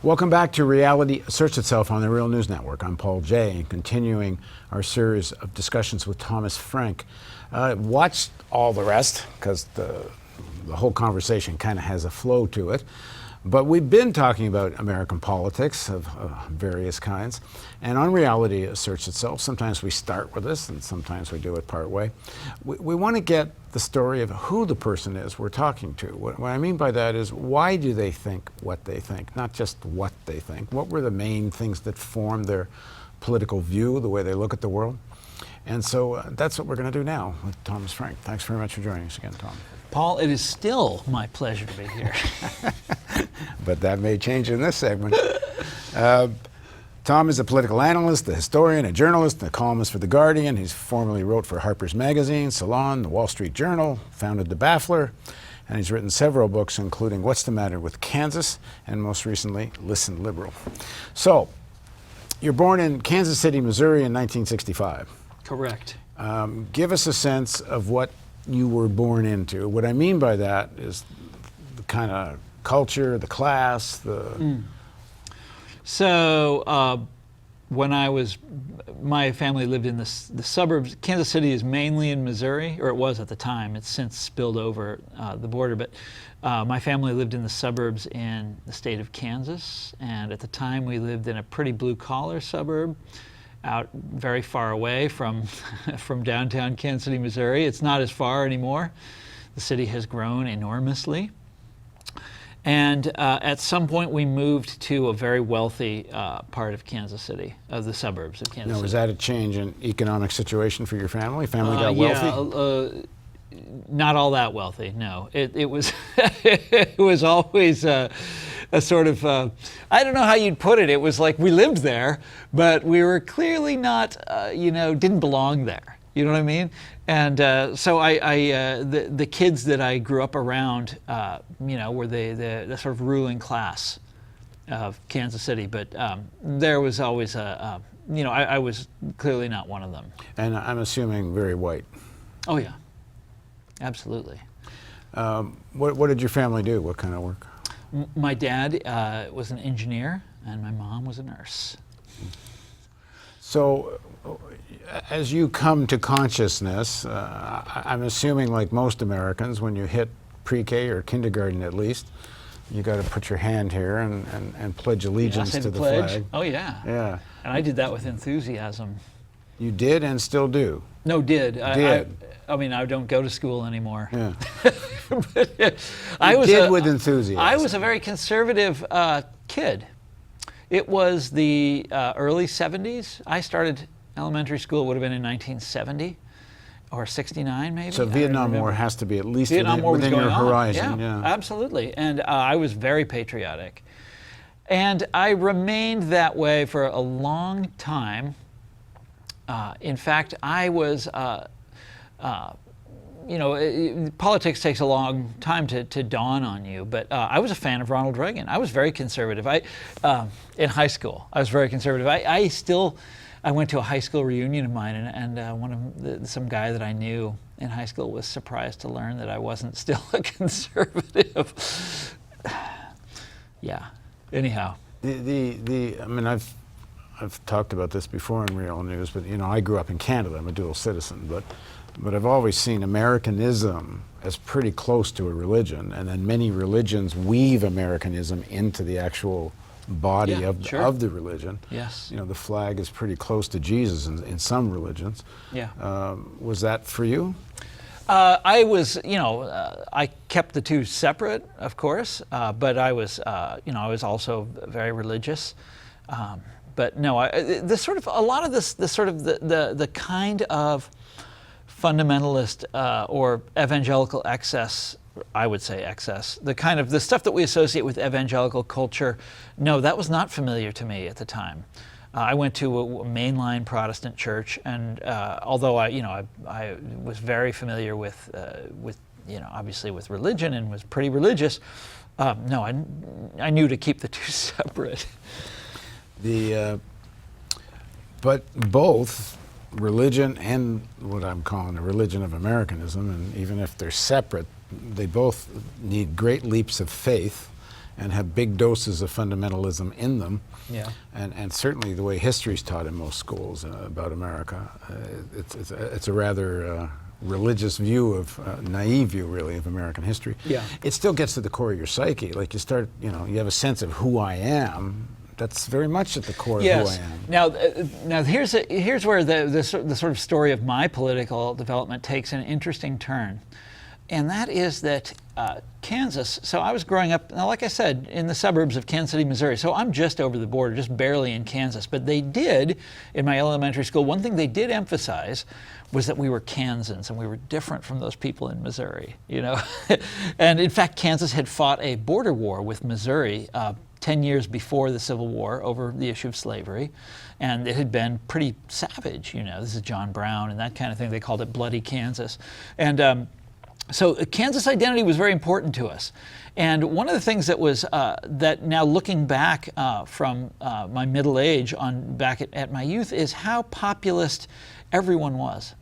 Welcome back to Reality Asserts Itself on the Real News Network. I'm Paul Jay, and continuing our series of discussions with Thomas Frank. Watched all the rest, because the whole conversation kind of has a flow to it. But we've been talking about American politics of various kinds. And on Reality Asserts Itself, sometimes we start with this and sometimes we do it part way. We want to get the story of who the person is we're talking to. What I mean by that is, why do they think what they think? Not just what they think. What were the main things that formed their political view, the way they look at the world? And so that's what we're going to do now with Thomas Frank. Thanks very much for joining us again, Tom. Paul, it is still my pleasure to be here. But that may change in this segment. Tom is a political analyst, a historian, a journalist, and a columnist for The Guardian. He's formerly wrote for Harper's Magazine, Salon, The Wall Street Journal, founded The Baffler, and he's written several books, including What's the Matter with Kansas, and most recently, Listen Liberal. So, you're born in Kansas City, Missouri in 1965. Correct. Give us a sense of what you were born into. What I mean by that is the kind of culture, the class, the... So when my family lived in the suburbs. Kansas City is mainly in Missouri, or it was at the time. It's since spilled over the border, but my family lived in the suburbs in the state of Kansas, and at the time we lived in a pretty blue-collar suburb out very far away from from downtown Kansas City, Missouri. It's not as far anymore. The city has grown enormously. And at some point we moved to a very wealthy part of Kansas City, of the suburbs of Kansas City. Was that a change in economic situation for your family? Family got wealthy? Not all that wealthy, no. It was it was always a sort of, I don't know how you'd put it. It was like we lived there, but we were clearly not, didn't belong there. You know what I mean? And so the kids that I grew up around, were the sort of ruling class of Kansas City. But there was always I was clearly not one of them. And I'm assuming very white. Oh yeah, absolutely. What did your family do? What kind of work? My dad was an engineer, and my mom was a nurse. So, as you come to consciousness, I'm assuming, like most Americans, when you hit pre-K or kindergarten at least, you got to put your hand here and pledge allegiance to the flag. Oh yeah. Yeah. And I did that with enthusiasm. You did and still do. No, did. Did. I mean, I don't go to school anymore. Yeah. But, with enthusiasm. I was a very conservative kid. It was the early 70s. I started elementary school, would have been in 1970 or 69 maybe. So Vietnam War has to be at least within your horizon. Yeah, absolutely. And I was very patriotic. And I remained that way for a long time. In fact, I was, politics takes a long time to dawn on you, but I was a fan of Ronald Reagan. I was very conservative. In high school, I was very conservative. I went to a high school reunion of mine, and some guy that I knew in high school was surprised to learn that I wasn't still a conservative. Yeah. Anyhow. I've talked about this before in Real News, but I grew up in Canada. I'm a dual citizen, but I've always seen Americanism as pretty close to a religion, and then many religions weave Americanism into the actual body of the religion. Yes. The flag is pretty close to Jesus in some religions. Yeah. Was that for you? I was, I kept the two separate, of course, but I was also very religious. But no, the kind of fundamentalist or evangelical excess, I would say excess, the stuff that we associate with evangelical culture, no, that was not familiar to me at the time. I went to a mainline Protestant church, and although I was very familiar with obviously with religion and was pretty religious, no, I knew to keep the two separate. But both religion and what I'm calling a religion of Americanism, and even if they're separate, they both need great leaps of faith and have big doses of fundamentalism in them. Yeah. And certainly the way history is taught in most schools about America, it's a rather religious view of, naive view really of American history. Yeah. It still gets to the core of your psyche. Like you start, you have a sense of who I am. That's very much at the core of who I am. Now here's where the sort of story of my political development takes an interesting turn. And that is that Kansas, so I was growing up, now, like I said, in the suburbs of Kansas City, Missouri. So I'm just over the border, just barely in Kansas. But they did, in my elementary school, one thing they did emphasize was that we were Kansans and we were different from those people in Missouri, And in fact, Kansas had fought a border war with Missouri 10 years before the Civil War over the issue of slavery. And it had been pretty savage, This is John Brown and that kind of thing. They called it Bloody Kansas. And so Kansas identity was very important to us. And one of the things that was, that now looking back from my middle age on back at my youth is how populist everyone was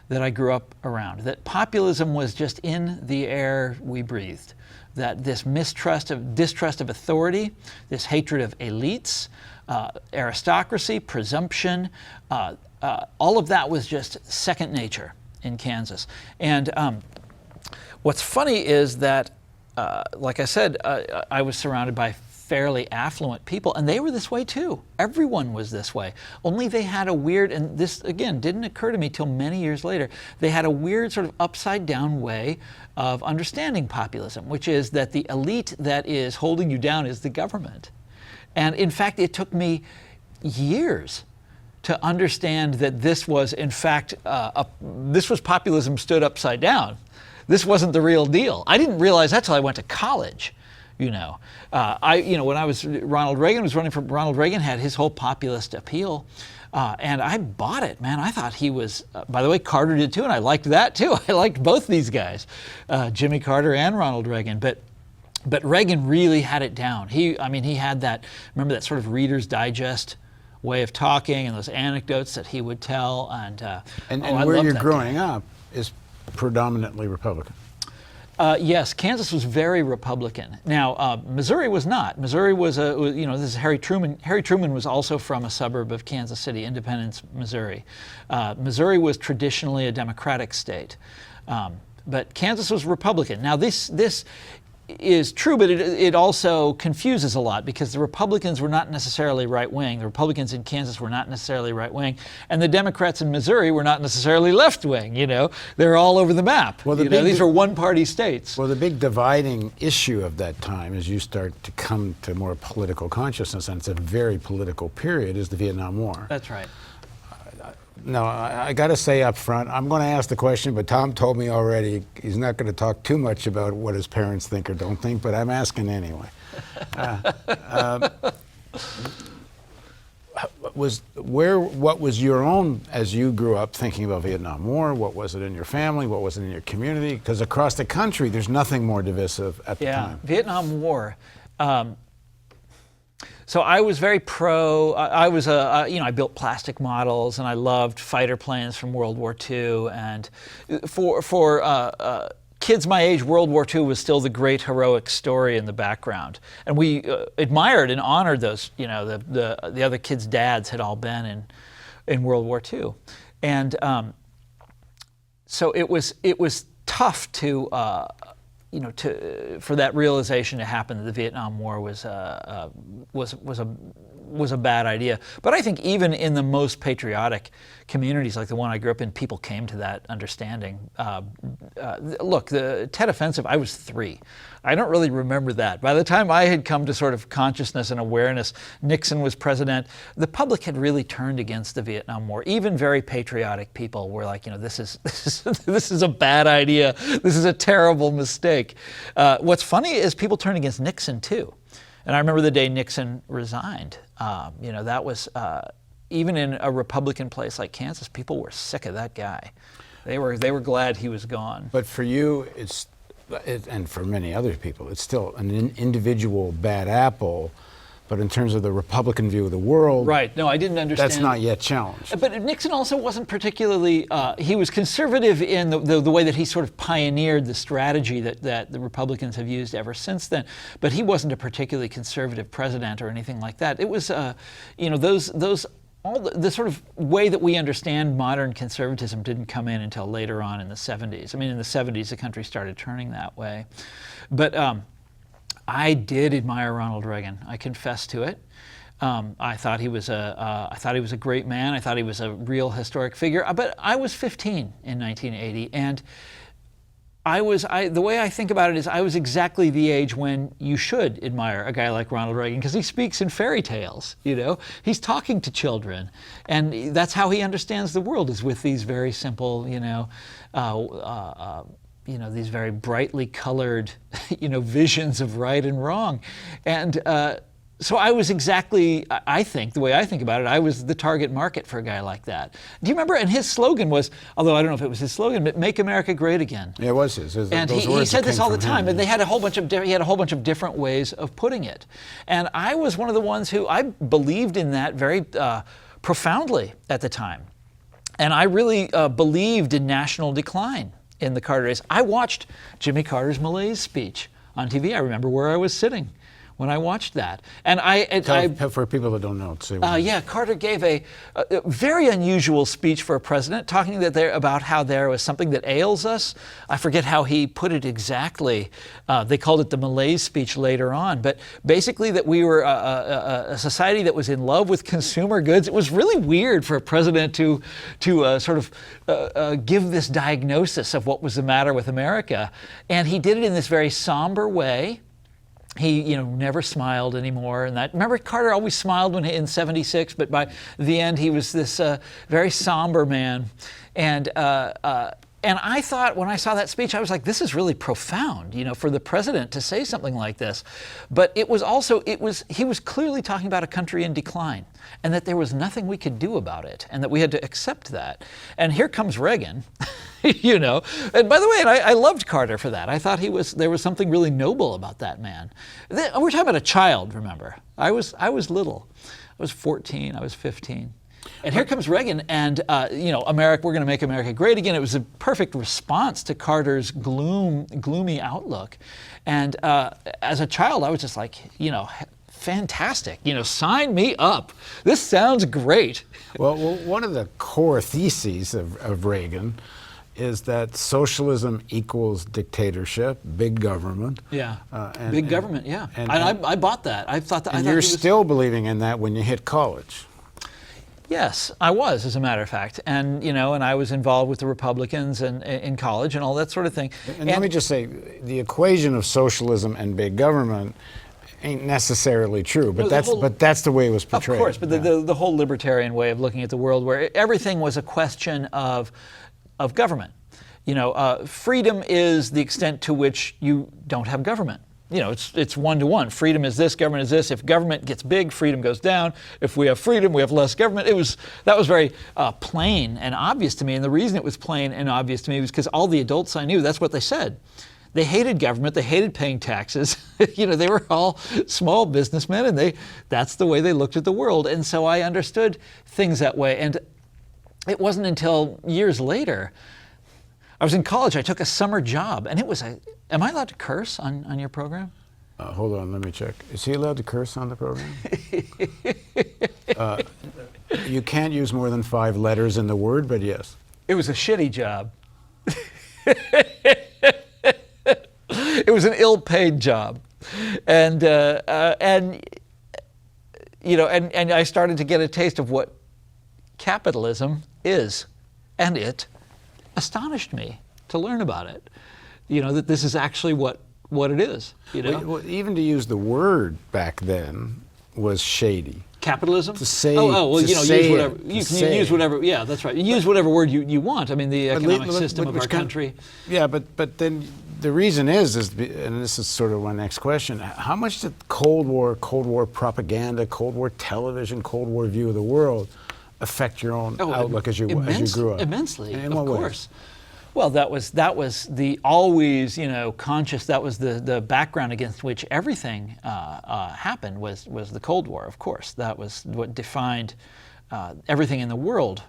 that I grew up around. That populism was just in the air we breathed. That this distrust of authority, this hatred of elites, aristocracy, presumption, all of that was just second nature in Kansas. And what's funny is that, like I said, I was surrounded by fairly affluent people, and they were this way too. Everyone was this way. Only they had a weird, and this again didn't occur to me till many years later, they had a weird sort of upside down way of understanding populism, which is that the elite that is holding you down is the government. And in fact, it took me years to understand that this was in fact, this was populism stood upside down. This wasn't the real deal. I didn't realize that till I went to college. When Ronald Reagan was running for, Ronald Reagan had his whole populist appeal, and I bought it, man. I thought he was, by the way, Carter did too, and I liked that too. I liked both these guys, Jimmy Carter and Ronald Reagan, but Reagan really had it down. He had that, remember that sort of Reader's Digest way of talking and those anecdotes that he would tell, and where you're growing up is predominantly Republican. Yes, Kansas was very Republican. Now, Missouri was not. Missouri was this is Harry Truman. Harry Truman was also from a suburb of Kansas City, Independence, Missouri. Missouri was traditionally a Democratic state, but Kansas was Republican. Now, this is true, but it also confuses a lot because the Republicans were not necessarily right-wing. The Republicans in Kansas were not necessarily right-wing, and the Democrats in Missouri were not necessarily left-wing. They're all over the map. Well, these are one-party states. Well, the big dividing issue of that time, as you start to come to more political consciousness, and it's a very political period, is the Vietnam War. That's right. Now, I got to say up front, I'm going to ask the question, but Tom told me already he's not going to talk too much about what his parents think or don't think, but I'm asking anyway. What was your own, as you grew up thinking about Vietnam War? What was it in your family? What was it in your community? Because across the country, there's nothing more divisive at the time. Yeah, Vietnam War. So I was very pro. I built plastic models, and I loved fighter planes from World War II. And for kids my age, World War II was still the great heroic story in the background, and we admired and honored those. The other kids' dads had all been in World War II, and so it was tough to. For that realization to happen that the Vietnam War was a bad idea. But I think even in the most patriotic communities like the one I grew up in, people came to that understanding. Look, the Tet Offensive, I was 3. I don't really remember that. By the time I had come to sort of consciousness and awareness, Nixon was president, the public had really turned against the Vietnam War. Even very patriotic people were like, this is a bad idea. This is a terrible mistake. What's funny is people turned against Nixon too. And I remember the day Nixon resigned. That was, even in a Republican place like Kansas, people were sick of that guy. They were glad he was gone. But for you, and for many other people, it's still an individual bad apple But in terms of the Republican view of the world, Right. No, I didn't understand. that's not yet challenged. But Nixon also wasn't particularly, he was conservative in the way that he sort of pioneered the strategy that the Republicans have used ever since then. But he wasn't a particularly conservative president or anything like that. It was, all the sort of way that we understand modern conservatism didn't come in until later on in the 70s. I mean, in the 70s, the country started turning that way. But I did admire Ronald Reagan. I confess to it. I thought he was a great man. I thought he was a real historic figure. But I was 15 in 1980, and the way I think about it is I was exactly the age when you should admire a guy like Ronald Reagan, because he speaks in fairy tales. He's talking to children, and that's how he understands the world, is with these very simple, these very brightly colored, visions of right and wrong. And so I was exactly, I think, the way I think about it, I was the target market for a guy like that. Do you remember? And his slogan was, although I don't know if it was his slogan, but "Make America Great Again." Yeah, it was his. And he said this all the time, and they had a whole bunch of he had a whole bunch of different ways of putting it. And I was one of the ones who I believed in that very profoundly at the time. And I really believed in national decline in the Carter days. I watched Jimmy Carter's malaise speech on TV. I remember where I was sitting when I watched that. And for people that don't know, Carter gave a very unusual speech for a president, talking about how there was something that ails us. I forget how he put it exactly. They called it the malaise speech later on, but basically that we were a society that was in love with consumer goods. It was really weird for a president to sort of give this diagnosis of what was the matter with America, and he did it in this very somber way. He, never smiled anymore, and that. Remember, Carter always smiled in '76, but by the end, he was this very somber man. And I thought, when I saw that speech, I was like, this is really profound, for the president to say something like this. But he was clearly talking about a country in decline, and that there was nothing we could do about it, and that we had to accept that. And here comes Reagan, And by the way, I loved Carter for that. I thought there was something really noble about that man. We're talking about a child, remember. I was little. I was 14, I was 15. And here comes Reagan, and America, we're going to make America great again. It was a perfect response to Carter's gloomy outlook. And as a child, I was just like, fantastic. Sign me up. This sounds great. Well, one of the core theses of Reagan is that socialism equals dictatorship, big government. Yeah, big government. Yeah, and I bought that. I thought that. And you're still believing in that when you hit college. Yes, I was, as a matter of fact, and and I was involved with the Republicans and in college and all that sort of thing. And let me just say, the equation of socialism and big government ain't necessarily true, but that's the way it was portrayed. Of course, but the whole libertarian way of looking at the world, where everything was a question of government. Freedom is the extent to which you don't have government. It's one-to-one. Freedom is this, government is this. If government gets big, freedom goes down. If we have freedom, we have less government. That was very plain and obvious to me. And the reason it was plain and obvious to me was because all the adults I knew, that's what they said. They hated government. They hated paying taxes. They were all small businessmen, and that's the way they looked at the world. And so I understood things that way. And it wasn't until years later, I was in college, I took a summer job, and it was am I allowed to curse on your program? Hold on, let me check. Is he allowed to curse on the program? You can't use more than 5 letters in the word, but yes. It was a shitty job. It was an ill-paid job. And I started to get a taste of what capitalism is, and it astonished me to learn about it. That this is actually what it is. Well, even to use the word back then was shady. Capitalism? To say, use whatever. You can use whatever. Yeah, that's right. You use whatever word you want. I mean, the economic system of our country. Yeah, but then the reason is, and this is sort of my next question: how much did Cold War propaganda, Cold War television, Cold War view of the world affect your own outlook as you grew up? Immensely, of course. Well, that was the always, conscious. That was the background against which everything happened was the Cold War. Of course, that was what defined everything in the world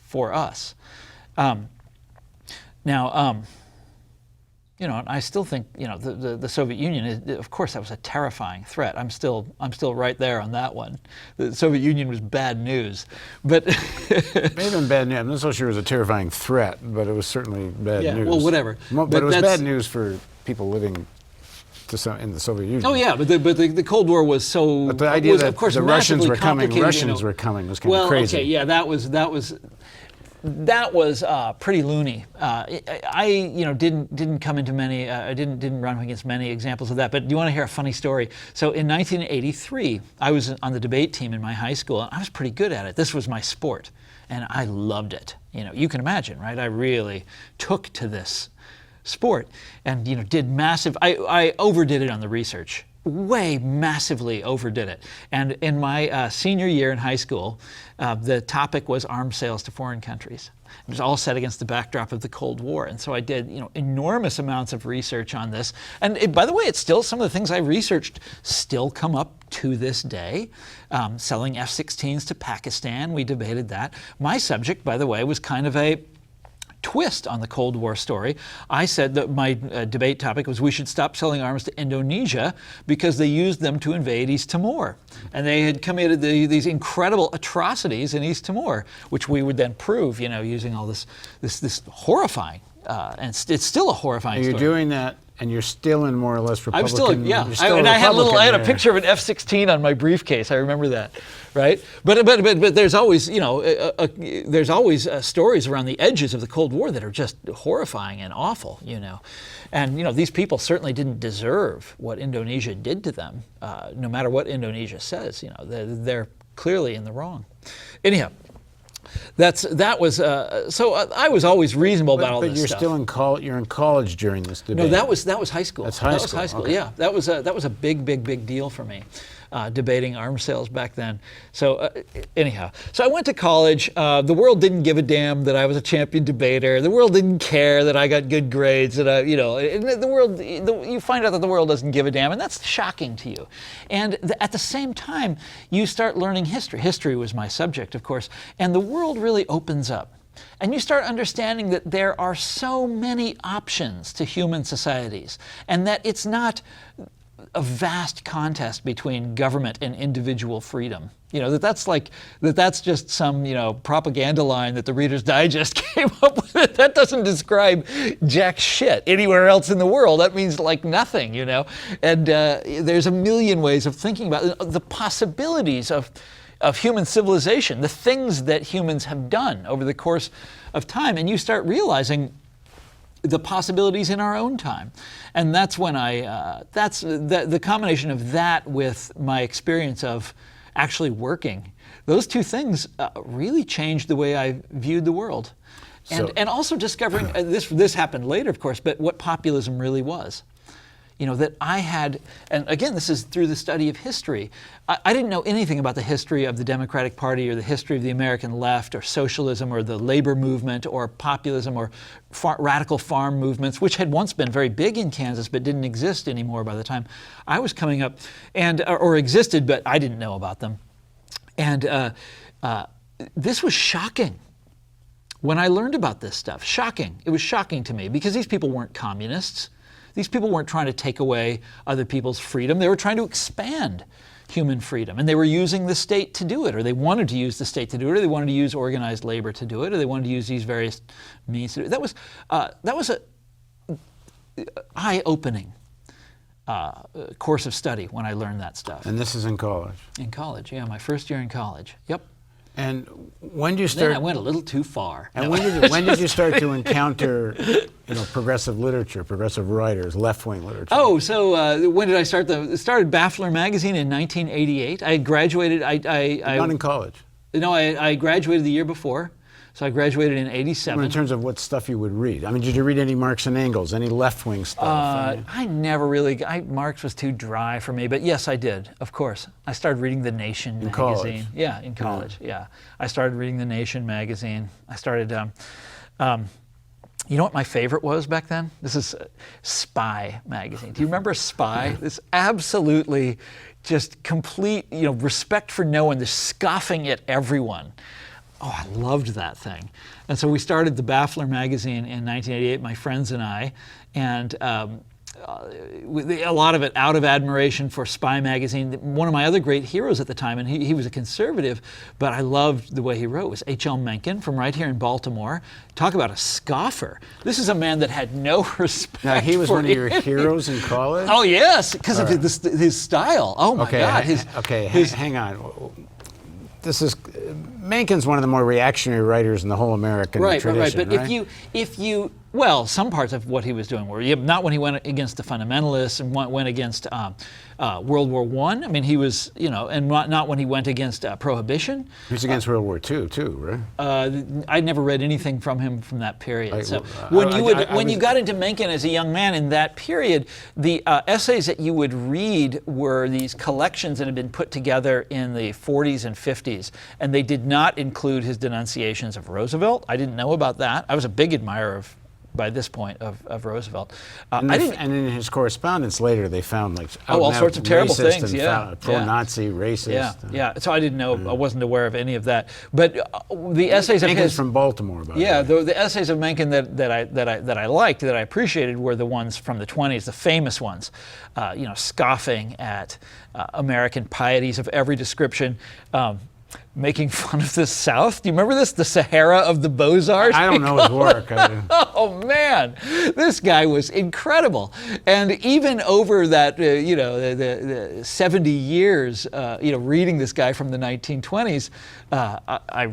for us. Now, I still think the Soviet Union of course, that was a terrifying threat. I'm still right there on that one. The Soviet Union was bad news, but it may have been bad news. I'm not so sure it was a terrifying threat, but it was certainly bad news. Well, whatever. But it was bad news for people living in the Soviet Union. Oh yeah, but the Cold War was so. But the idea that of course, the Russians were coming, was kind of crazy. Okay, yeah, that was pretty loony. I didn't come into many. I didn't run against many examples of that. But do you want to hear a funny story? So in 1983, I was on the debate team in my high school, and I was pretty good at it. This was my sport, and I loved it. You can imagine, right? I really took to this sport, and did massive. I overdid it on the research. Way massively overdid it. And in my senior year in high school, the topic was arms sales to foreign countries. It was all set against the backdrop of the Cold War. And so I did enormous amounts of research on this. And by the way, it's still some of the things I researched still come up to this day. Selling F-16s to Pakistan, we debated that. My subject, by the way, was kind of a twist on the Cold War story. I said that my debate topic was we should stop selling arms to Indonesia because they used them to invade East Timor. And they had committed these incredible atrocities in East Timor, which we would then prove, using all this horrifying, and it's still a horrifying story. You're doing that, and you're still in more or less Republican. I'm still, I had a picture of an F-16 on my briefcase. I remember that, right? But there's always, there's always stories around the edges of the Cold War that are just horrifying and awful, And these people certainly didn't deserve what Indonesia did to them. No matter what Indonesia says, they're clearly in the wrong. Anyhow. That was so I was always reasonable about all this stuff. But you're still in college. You're in college during this debate. No, that was high school. That's high school. Was high school. Okay. Yeah, that was a big deal for me, debating arms sales back then. So anyhow, so I went to college. The world didn't give a damn that I was a champion debater. The world didn't care that I got good grades. That the world. You find out that the world doesn't give a damn, and that's shocking to you. And at the same time, you start learning history. History was my subject, of course, and the world really opens up. And you start understanding that there are so many options to human societies, and that it's not a vast contest between government and individual freedom. That's just some, propaganda line that the Reader's Digest came up with. That doesn't describe jack shit anywhere else in the world. That means like nothing, And there's a million ways of thinking about the possibilities of human civilization, the things that humans have done over the course of time. And you start realizing the possibilities in our own time. And that's when the combination of that with my experience of actually working, those two things really changed the way I viewed the world. And also discovering, this happened later, of course, but what populism really was. That I had, and again, this is through the study of history. I didn't know anything about the history of the Democratic Party or the history of the American left or socialism or the labor movement or populism or radical farm movements, which had once been very big in Kansas but didn't exist anymore by the time I was coming up, or existed, but I didn't know about them. And this was shocking. When I learned about this stuff, shocking. It was shocking to me because these people weren't communists. These people weren't trying to take away other people's freedom. They were trying to expand human freedom. And they were using the state to do it, or they wanted to use the state to do it, or they wanted to use organized labor to do it, or they wanted to use these various means to do it. That was a eye-opening course of study when I learned that stuff. And this is in college? In college, yeah. My first year in college. Yep. And when did you start? Then I went a little too far. And when did you start to encounter, progressive literature, progressive writers, left-wing literature? Oh, so when did I start? Started Baffler magazine in 1988. I graduated. Not in college. No, I graduated the year before. So I graduated in '87. In terms of what stuff you would read, I mean, did you read any Marx and Engels, any left-wing stuff? I never really. Marx was too dry for me, but yes, I did. Of course, I started reading The Nation magazine. College. Yeah, in college. Yeah, I started reading The Nation magazine. I started. You know what my favorite was back then? This is Spy magazine. Do you remember Spy? This absolutely just complete, respect for no one, this scoffing at everyone. Oh, I loved that thing. And so we started the Baffler magazine in 1988, my friends and I, and a lot of it out of admiration for Spy magazine. One of my other great heroes at the time, and he was a conservative, but I loved the way he wrote, was H.L. Mencken from right here in Baltimore. Talk about a scoffer. This is a man that had no respect. Now, he was for one of your heroes in college? Oh, yes, because of his style. Oh, my God. Hang on. This is Mencken's one of the more reactionary writers in the whole American tradition, right. But if you well, some parts of what he was doing were not when he went against the fundamentalists and went against World War I. I mean, he was, and not when he went against prohibition. He was against World War II too, right? I never read anything from him from that period. So when you got into Mencken as a young man in that period, the essays that you would read were these collections that had been put together in the 40s and 50s, and they did not include his denunciations of Roosevelt. I didn't know about that. I was a big admirer by this point of Roosevelt. And in his correspondence later, they found all sorts of terrible things, pro-Nazi, racist. Yeah. So I didn't know, I wasn't aware of any of that. But the essays of Mencken's from Baltimore, by the way. The essays of Mencken that I liked, that I appreciated, were the ones from the 20s, the famous ones, scoffing at American pieties of every description. Making fun of the South. Do you remember this? The Sahara of the Beaux-Arts? I don't know his work. Oh, man. This guy was incredible. And even over that, the 70 years, reading this guy from the 1920s, I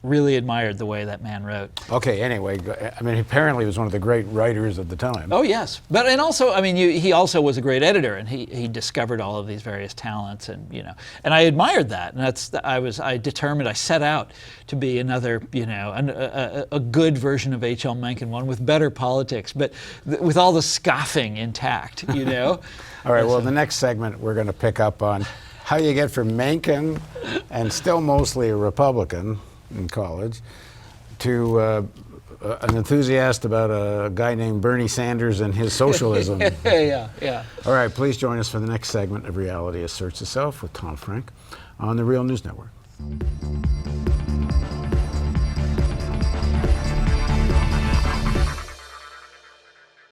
really admired the way that man wrote. Okay, anyway, I mean, apparently he was one of the great writers of the time. Oh, yes. And also, I mean, he also was a great editor, and he discovered all of these various talents, and and I admired that. And I determined, I set out to be another, a good version of H.L. Mencken, one with better politics, but with all the scoffing intact, All right, well, the next segment we're going to pick up on how you get from Mencken, and still mostly a Republican in college, to an enthusiast about a guy named Bernie Sanders and his socialism. Yeah. All right, please join us for the next segment of Reality Asserts Itself with Tom Frank on the Real News Network.